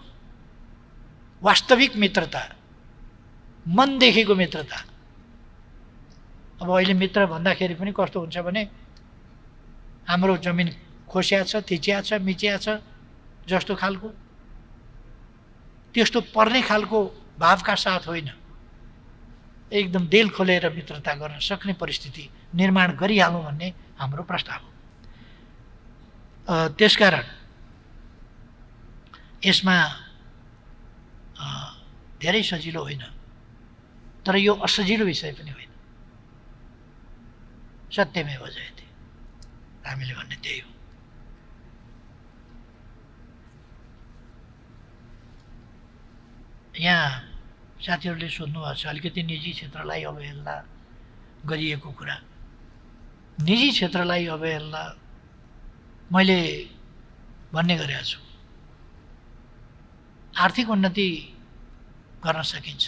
वास्तविक मित्रता, मनदेखिको मित्रता। अब अहिले मित्र भन्दाखेरि पनि कस्तो हुन्छ भने हाम्रो जमिन खोस्या छ, थिचिया छ, मिचिया छ जस्तो खालको, त्यस्तो पर्ने खालको भावका साथ होइन, एकदम दिल खोलेर मित्रता गर्न सक्ने परिस्थिति निर्माण गरिहालौँ भन्ने हाम्रो प्रस्ताव हो। त्यसकारण यसमा धेरै सजिलो होइन, तर यो असजिलो विषय पनि होइन। सत्यमेव जयते, हामीले भन्ने त्यही हो। यहाँ साथीहरूले सोध्नुभएको छ अलिकति निजी क्षेत्रलाई अवहेलना गरिएको कुरा। निजी क्षेत्रलाई अवहेलना मैले भन्ने गरेको छु, आर्थिक उन्नति गर्न सकिन्छ,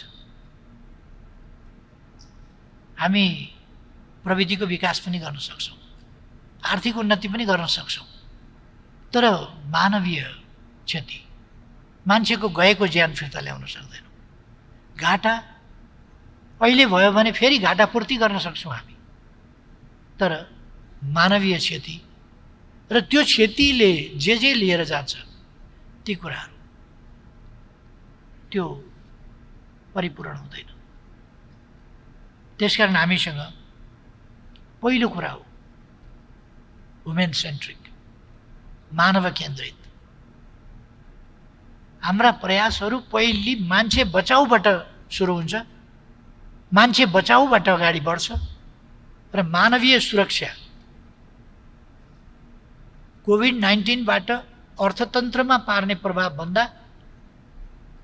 हामी प्रविधिको विकास पनि गर्न सक्छौँ, आर्थिक उन्नति पनि गर्न सक्छौँ, तर मानवीय क्षति, मान्छेको गएको ज्यान फिर्ता ल्याउन सक्दैनौँ। घाटा अहिले भयो भने फेरि घाटा पूर्ति गर्न सक्छौँ हामी, तर मानवीय क्षति र त्यो क्षतिले जे लिएर जान्छ ती कुराहरू त्यो परिपूर्ण हुँदैन। त्यसकारण हामीसँग पहिलो कुरा हो वुमेन सेन्ट्रिक, मानव केन्द्रित। हाम्रा प्रयासहरू पहिले मान्छे बचाउबाट सुरु हुन्छ, मान्छे बचाउबाट अगाडि बढ्छ र मानवीय सुरक्षा कोभिड-19बाट अर्थतन्त्रमा पार्ने प्रभाव भन्दा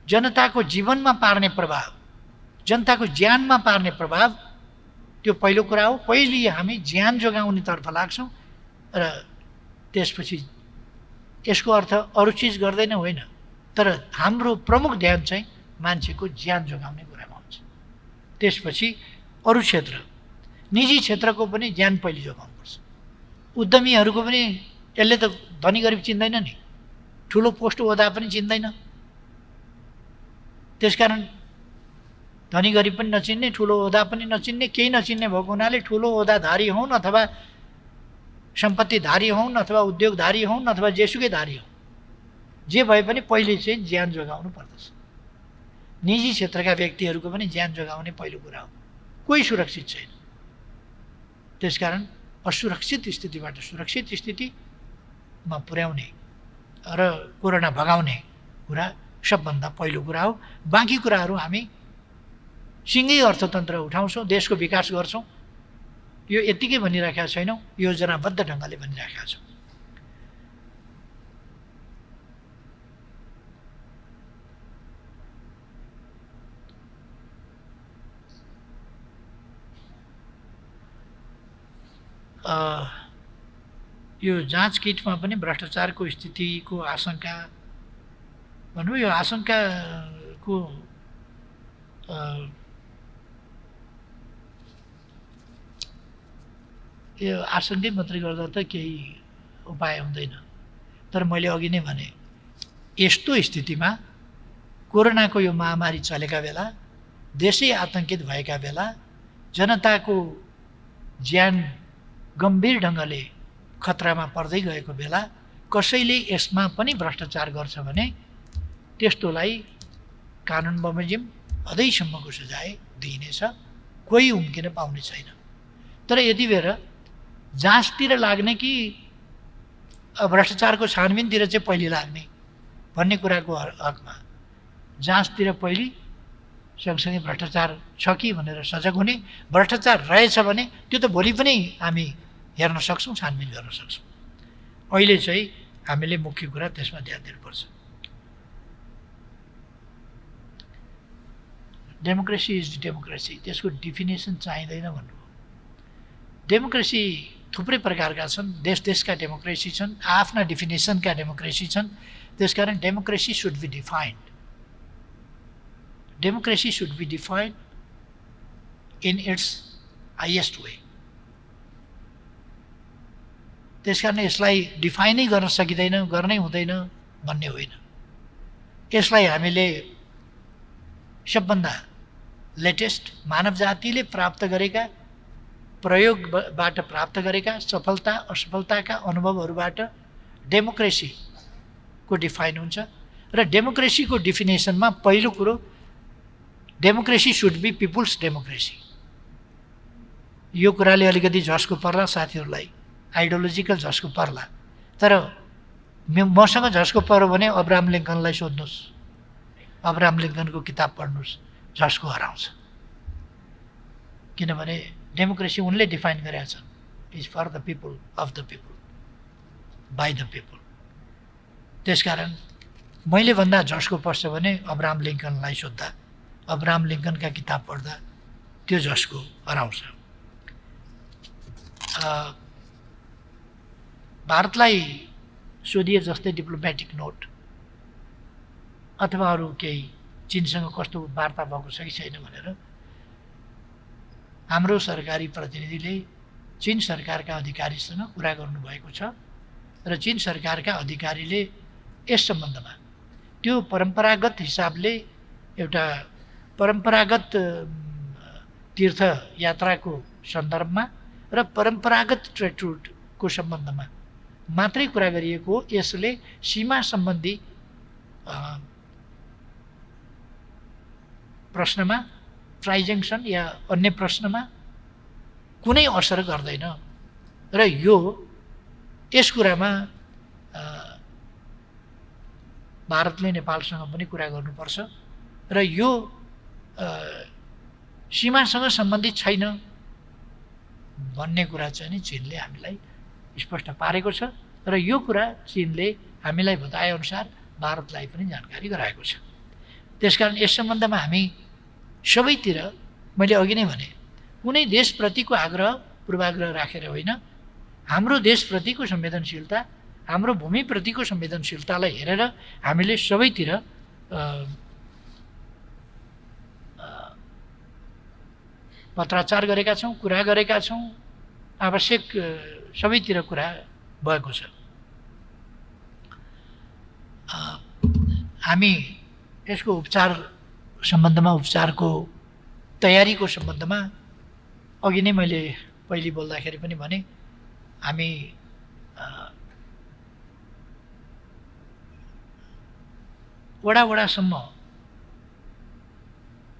जनताको जीवनमा पार्ने प्रभाव, जनताको ज्यानमा पार्ने प्रभाव, त्यो पहिलो कुरा हो। पहिले हामी ज्यान जोगाउनेतर्फ लाग्छौँ र त्यसपछि यसको अर्थ अरू चिज गर्दैन होइन, तर हाम्रो प्रमुख ध्यान चाहिँ मान्छेको ज्यान जोगाउने कुरामा हुन्छ। त्यसपछि अरू क्षेत्र, निजी क्षेत्रको पनि ज्यान पहिले जोगाउनुपर्छ। उद्यमीहरूको पनि यसले त धनी गरिब चिन्दैन नि, ठुलो पोस्ट ओहदा पनि चिन्दैन। त्यसकारण धनी गरिब पनि नचिन्ने, ठुलो ओहदा पनि नचिन्ने, केही नचिन्ने भएको हुनाले ठुलो ओहदाधारी हौँ अथवा सम्पत्तिधारी हौँ अथवा उद्योगधारी हौँ अथवा जेसुकैधारी हौँ, जे भए पनि पहिले चाहिँ ज्यान जोगाउनु पर्दछ। निजी क्षेत्रका व्यक्तिहरूको पनि ज्यान जोगाउने पहिलो कुरा हो। कोही सुरक्षित छैन। त्यसकारण असुरक्षित स्थितिबाट सुरक्षित स्थितिमा पुर्याउने र कोरोना भगाउने कुरा सबभन्दा पहिलो कुरा हो। बाँकी कुराहरू हामी सिँगै अर्थतन्त्र उठाउँछौँ, देशको विकास गर्छौँ, यो यत्तिकै भनिराखेका छैनौँ, योजनाबद्ध ढङ्गले भनिराखेका छौँ। यो जाँच किटमा पनि भ्रष्टाचारको स्थितिको आशंका भन्नु, यो आशंकाको यो आशंकै मात्रै गर्दा त केही उपाय हुँदैन। तर मैले अघि नै भने यस्तो स्थितिमा कोरोनाको यो महामारी चलेका बेला, देशै आतंकित भएका बेला, जनताको ज्यान गम्भीर ढङ्गले खतरामा पर्दै गएको बेला कसैले यसमा पनि भ्रष्टाचार गर्छ भने त्यस्तोलाई कानुन बमोजिम अझैसम्मको सजाय दिइनेछ, कोही उम्किन पाउने छैन। तर यति बेर जाँचतिर लाग्ने कि भ्रष्टाचारको छानबिनतिर चाहिँ पहिले लाग्ने भन्ने कुराको हकमा जाँचतिर पहिले सँगसँगै भ्रष्टाचार छ कि भनेर सजग हुने, भ्रष्टाचार रहेछ भने त्यो त भोलि पनि हामी हेर्न सक्छौँ, छानबिन गर्न सक्छौँ। अहिले चाहिँ हामीले मुख्य कुरा त्यसमा ध्यान दिनुपर्छ। डेमोक्रेसी इज डेमोक्रेसी, त्यसको डिफिनेसन चाहिँदैन भन्नुभयो। डेमोक्रेसी थुप्रै प्रकारका छन्, देश देशका डेमोक्रेसी छन्, आफ्ना डिफिनेसनका डेमोक्रेसी छन्। त्यसकारण democracy should be defined. Democracy should be defined in its highest way. त्यसकारण यसलाई डिफाइनै गर्न सकिँदैन, गर्नै हुँदैन भन्ने होइन। यसलाई हामीले सबभन्दा लेटेस्ट मानव जातिले प्राप्त गरेका, प्रयोगबाट प्राप्त गरेका सफलता असफलताका अनुभवहरूबाट डेमोक्रेसीको डिफाइन हुन्छ। र डेमोक्रेसीको डिफिनेसनमा पहिलो कुरो, democracy should be people's democracy. यो कुराले अलिकति झस्को पर्ला साथीहरूलाई, आइडियोलोजिकल झस्को पर्ला। तर मसँग झस्को पर्यो भने अब्राहम लिङ्कनलाई सोध्नुहोस्, अब्राहम लिङ्कनको किताब पढ्नुहोस्, झस्को हराउँछ। किनभने डेमोक्रेसी उनले डिफाइन गरेका छन्, is for the people, of the people, by the people. त्यसकारण मैले भन्दा झस्को पर्छ भने अब्राहम लिङ्कनलाई सोद्धा, अब्राहम लिङ्कनका किताब पढ्दा त्यो झस्को हराउँछ। भारतलाई सोधिए जस्तै डिप्लोमेटिक नोट अथवा अरू केही चीनसँग कस्तो वार्ता भएको छ कि छैन भनेर हाम्रो सरकारी प्रतिनिधिले चीन सरकारका अधिकारीसँग कुरा गर्नुभएको छ। र चीन सरकारका अधिकारीले यस सम्बन्धमा त्यो परम्परागत हिसाबले एउटा परम्परागत तीर्थयात्राको सन्दर्भमा र परम्परागत ट्रेड रुटको सम्बन्धमा मात्रै कुरा गरिएको, यसले सीमा सम्बन्धी प्रश्नमा, ट्राइजेक्सन या अन्य प्रश्नमा कुनै असर गर्दैन। र यस कुरामा भारतले नेपालसँग पनि कुरा गर्नुपर्छ। र यो सीमासँग सम्बन्धित छैन भन्ने कुरा चाहिँ नि चीनले हामीलाई स्पष्ट पारेको छ। र यो कुरा चीनले हामीलाई बताएअनुसार भारतलाई पनि जानकारी गराएको छ। त्यसकारण यस सम्बन्धमा हामी सबैतिर, मैले अघि नै भने, कुनै देशप्रतिको आग्रह पूर्वाग्रह राखेर होइन, हाम्रो देशप्रतिको संवेदनशीलता, हाम्रो भूमिप्रतिको संवेदनशीलतालाई हेरेर हामीले सबैतिर पत्राचार गरेका छौँ, कुरा गरेका छौँ, आवश्यक सबैतिर कुरा भएको छ। हामी यसको उपचार सम्बन्धमा, उपचारको तयारीको सम्बन्धमा अघि नै मैले पहिले बोल्दाखेरि पनि भने, हामी वडासम्म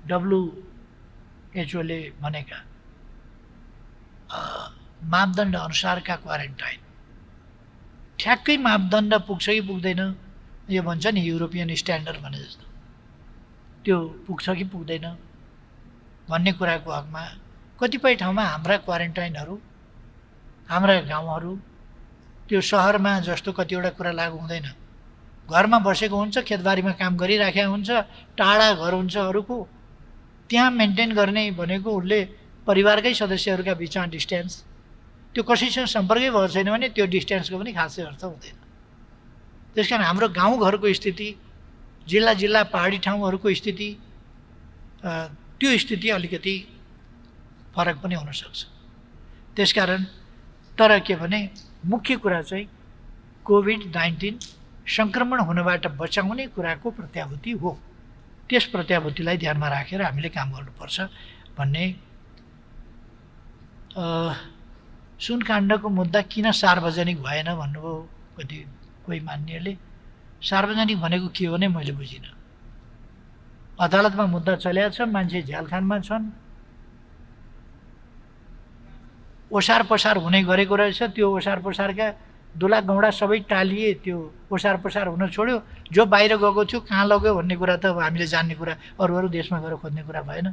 WHO ले भनेका मापदण्ड अनुसारका क्वारेन्टाइन, ठ्याक्कै मापदण्ड पुग्छ कि पुग्दैन, यो भन्छ नि युरोपियन स्ट्यान्डर्ड भने जस्तो, त्यो पुग्छ कि पुग्दैन भन्ने कुराको हकमा कतिपय ठाउँमा हाम्रा क्वारेन्टाइनहरू, हाम्रा गाउँहरू त्यो सहरमा जस्तो कतिवटा कुरा लागू हुँदैन। घरमा बसेको हुन्छ, खेतबारीमा काम गरिराखेको हुन्छ, टाढा घर हुन्छ अरूको, त्यहाँ मेन्टेन गर्ने भनेको उसले परिवारकै सदस्यहरूका बिचमा डिस्टेन्स, त्यो कसैसँग सम्पर्कै भएको छैन भने त्यो डिस्टेन्सको पनि खासै अर्थ हुँदैन। त्यसकारण हाम्रो गाउँघरको स्थिति, जिल्ला पहाडी ठाउँहरूको स्थिति त्यो स्थिति अलिकति फरक पनि हुनसक्छ। त्यसकारण तर के भने मुख्य कुरा चाहिँ कोभिड-19 सङ्क्रमण हुनबाट बचाउने कुराको प्रत्याभूति हो। त्यस प्रत्याभूतिलाई ध्यानमा राखेर हामीले काम गर्नुपर्छ भन्ने। सुनकाण्डको मुद्दा किन सार्वजनिक भएन भन्नुभयो कोही मान्यले। सार्वजनिक भनेको के हो नै मैले बुझिनँ। अदालतमा मुद्दा चलेको छ, मान्छे झ्यालखानमा छन्, ओसार पसार हुने गरेको रहेछ। त्यो ओसार पसारका दुला गौडा सबै टालिए, त्यो ओसार पसार हुन छोड्यो। जो बाहिर गएको थियो कहाँ लग्यो भन्ने कुरा त अब हामीले जान्ने कुरा, अरू देशमा गएर खोज्ने कुरा भएन।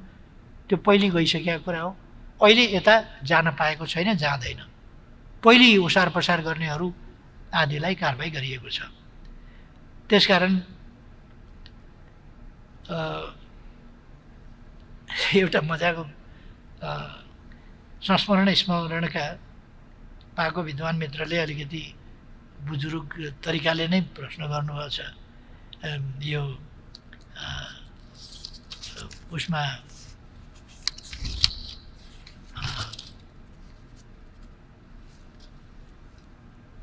त्यो पहिले गइसकेको कुरा हो। अहिले यता जान पाएको छैन, जाँदैन। पहिले ओसार पसार गर्नेहरू आदिलाई कारबाही गरिएको छ। त्यसकारण एउटा मजाको स्मरणका पाएको विद्वान मित्रले अलिकति बुजुर्ग तरिकाले नै प्रश्न गर्नुभएको छ। यो उसमा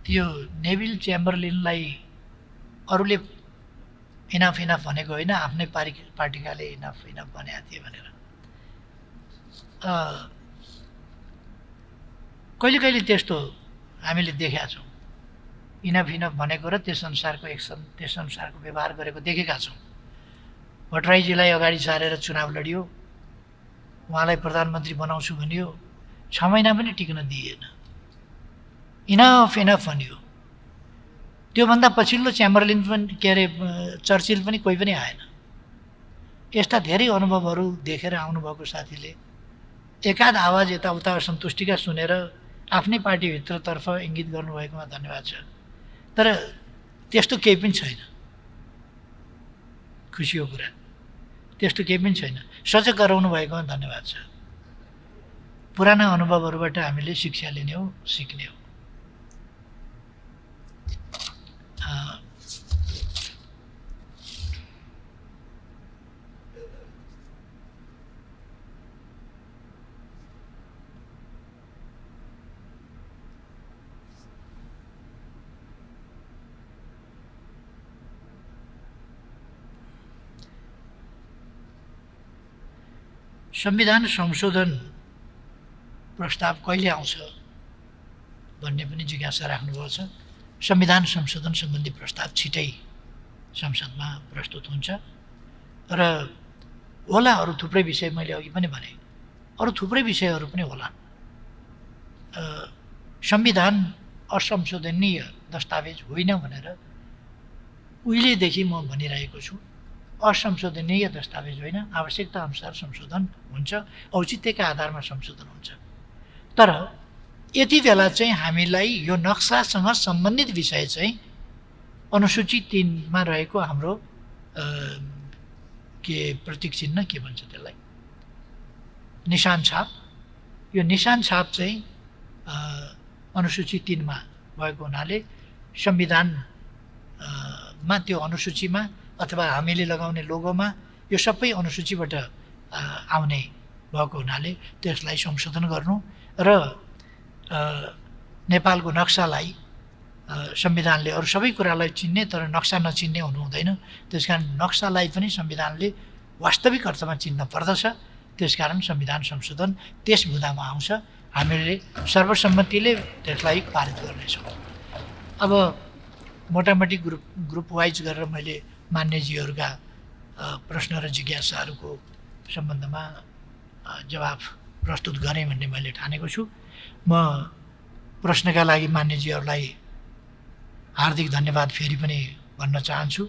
यो नेभिल च्याम्बरलिनलाई अरूले इनफ भनेको होइन, आफ्नै पार्टीकाले इनफ भनेका थिए भनेर। कहिले कहिले त्यस्तो हामीले देखेका छौँ। इनफ भनेको र त्यस अनुसारको एक्सन, त्यस अनुसारको व्यवहार गरेको देखेका छौँ। भट्टराईजीलाई अगाडि सारेर चुनाव लडियो, उहाँलाई प्रधानमन्त्री बनाउँछु भनियो, 6 महिना पनि टिक्न दिइएन। इनफ भनियो। त्योभन्दा पछिल्लो च्याम्बरलिन पनि चर्चिल पनि कोही पनि आएन। यस्ता धेरै अनुभवहरू देखेर आउनुभएको साथीले एकाध आवाज यताउता असन्तुष्टिका सुनेर आफ्नै पार्टीभित्रतर्फ इङ्गित गर्नुभएकोमा धन्यवाद छ। तर त्यस्तो केही पनि छैन। खुसीको कुरा, त्यस्तो केही पनि छैन। सजग गराउनु भएकोमा धन्यवाद छ। पुराना अनुभवहरूबाट हामीले शिक्षा लिने हो, सिक्ने हो। संविधान संशोधन प्रस्ताव कहिले आउँछ भन्ने पनि जिज्ञासा राख्नुभएको छ। संविधान संशोधन सम्बन्धी प्रस्ताव छिटै संसदमा प्रस्तुत हुन्छ र होला। अरू थुप्रै विषय मैले अघि पनि भने, अरू थुप्रै विषयहरू पनि होला। संविधान असंशोधनीय दस्तावेज होइन भनेर उहिलेदेखि म भनिरहेको छु। असंशोधनीय दस्तावेज होइन, आवश्यकता अनुसार संशोधन हुन्छ, औचित्यका आधारमा संशोधन हुन्छ। तर यति बेला चाहिँ हामीलाई यो नक्सासँग सम्बन्धित विषय चाहिँ अनुसूची 3 मा रहेको हाम्रो के प्रतीक चिन्ह के भन्छ त्यसलाई, निशान छाप। यो निशान छाप चाहिँ अनुसूची 3 मा भएको हुनाले संविधानमा त्यो अनुसूचीमा अथवा हामीले लगाउने लोगोमा यो सबै अनुसूचीबाट आउने भएको हुनाले त्यसलाई संशोधन गर्नु र नेपालको नक्सालाई संविधानले अरू सबै कुरालाई चिन्ने तर नक्सा नचिन्ने हुनु हुँदैन। त्यसकारण नक्सालाई पनि संविधानले वास्तविक अर्थमा चिन्न पर्दछ। त्यसकारण संविधान संशोधन त्यस बुँदामा आउँछ। हामीले सर्वसम्मतिले त्यसलाई पारित गर्नेछौँ। अब मोटामोटी ग्रुप वाइज गरेर मैले मान्यजीहरूका प्रश्न र जिज्ञासाहरूको सम्बन्धमा जवाफ प्रस्तुत गरेँ भन्ने मैले ठानेको छु। म प्रश्नका लागि मान्यजीहरूलाई हार्दिक धन्यवाद फेरि पनि भन्न चाहन्छु।